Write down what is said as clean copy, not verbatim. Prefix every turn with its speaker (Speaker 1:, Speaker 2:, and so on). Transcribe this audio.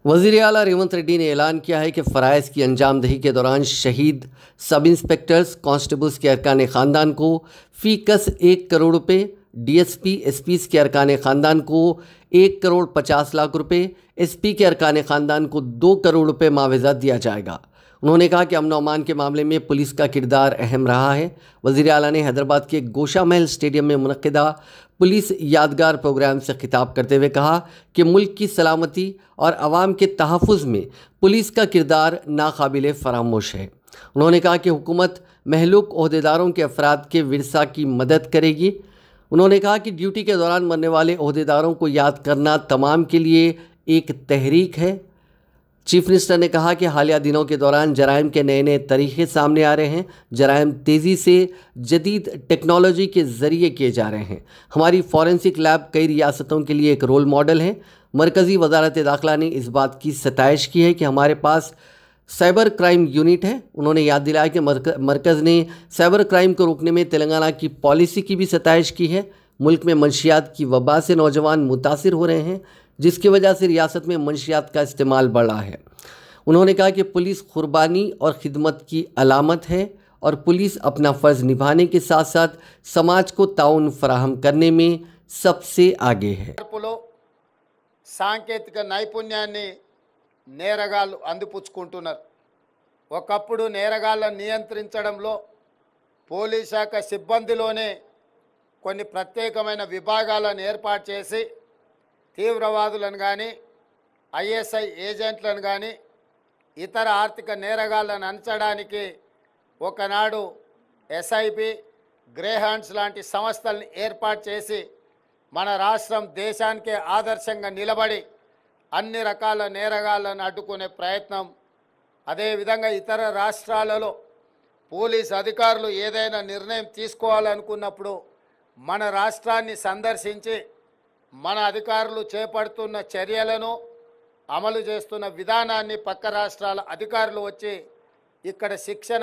Speaker 1: वज़ीर आला रेवंत रेड्डी ने ऐलान किया है कि फ़राइज़ की अंजामदही के दौरान शहीद सब इंस्पेक्टर्स कांस्टेबल्स के अरकान ख़ानदान को फ़ी कस 1 करोड़ रुपए, डीएसपी एसपीज़ के अरकान ख़ानदान को 1 करोड़ 50 लाख रुपए, एसपी के अरकान ख़ानदान को 2 करोड़ रुपए मुआवजा दिया जाएगा। उन्होंने कहा कि अमन अमान के मामले में पुलिस का किरदार अहम रहा है। वज़ीर आला ने हैदराबाद के गोशा महल स्टेडियम में मुनक़िदा पुलिस यादगार प्रोग्राम से खिताब करते हुए कहा कि मुल्क की सलामती और आवाम के तहफ़्फ़ुज़ में पुलिस का किरदार नाकाबिले फ़रामोश है। उन्होंने कहा कि हुकूमत महलूक ओहदेदारों के अफराद के विरसा की मदद करेगी। उन्होंने कहा कि ड्यूटी के दौरान मरने वाले ओहदेदारों को याद करना तमाम के लिए एक तहरीक है। चीफ मिनिस्टर ने कहा कि हालिया दिनों के दौरान जराइम के नए नए तरीक़े सामने आ रहे हैं। जराइम तेज़ी से जदीद टेक्नोलॉजी के ज़रिए किए जा रहे हैं। हमारी फॉरेंसिक लैब कई रियासतों के लिए एक रोल मॉडल है। मरकज़ी वज़ारत दाखिला ने इस बात की सताइश की है कि हमारे पास साइबर क्राइम यूनिट है। उन्होंने याद दिलाया कि मरकज़ ने साइबर क्राइम को रोकने में तेलंगाना की पॉलिसी की भी सताइश की है। मुल्क में मंशियात की वबा से नौजवान मुतासिर हो रहे हैं, जिसकी वजह से रियासत में मंशियात का इस्तेमाल बढ़ा है। उन्होंने कहा कि पुलिस कुर्बानी और खिदमत की अलामत है और पुलिस अपना फ़र्ज़ निभाने के साथ साथ समाज को ताउन फराहम करने में सबसे आगे है।
Speaker 2: సాంకేతిక నైపుణ్యాన్ని నేరగాళ్ళు అందిపుచ్చుకుంటున్నారు. ఒకప్పుడు నేరగాళ్ళను నియంత్రించడంలో పోలీస్ శాఖ సిబ్బందిలోనే కొన్ని ప్రత్యేకమైన విభాగాలను ఏర్పాటు చేసి తీవ్రవాదులను కానీ ఐఎస్ఐ ఏజెంట్లను కానీ ఇతర ఆర్థిక నేరగాళ్ళను అంచడానికి ఒకనాడు ఎస్ఐబి గ్రేహాండ్స్ లాంటి సంస్థలను ఏర్పాటు చేసి మన రాష్ట్రం దేశానికే ఆదర్శంగా నిలబడి అన్ని రకాల నేరగాళ్ళను అడ్డుకునే ప్రయత్నం, అదేవిధంగా ఇతర రాష్ట్రాలలో పోలీస్ అధికారులు ఏదైనా నిర్ణయం తీసుకోవాలనుకున్నప్పుడు మన రాష్ట్రాన్ని సందర్శించి మన అధికారులు చేపడుతున్న చర్యలను అమలు చేస్తున్న విధానాన్ని పక్క రాష్ట్రాల అధికారులు వచ్చి ఇక్కడ శిక్షణ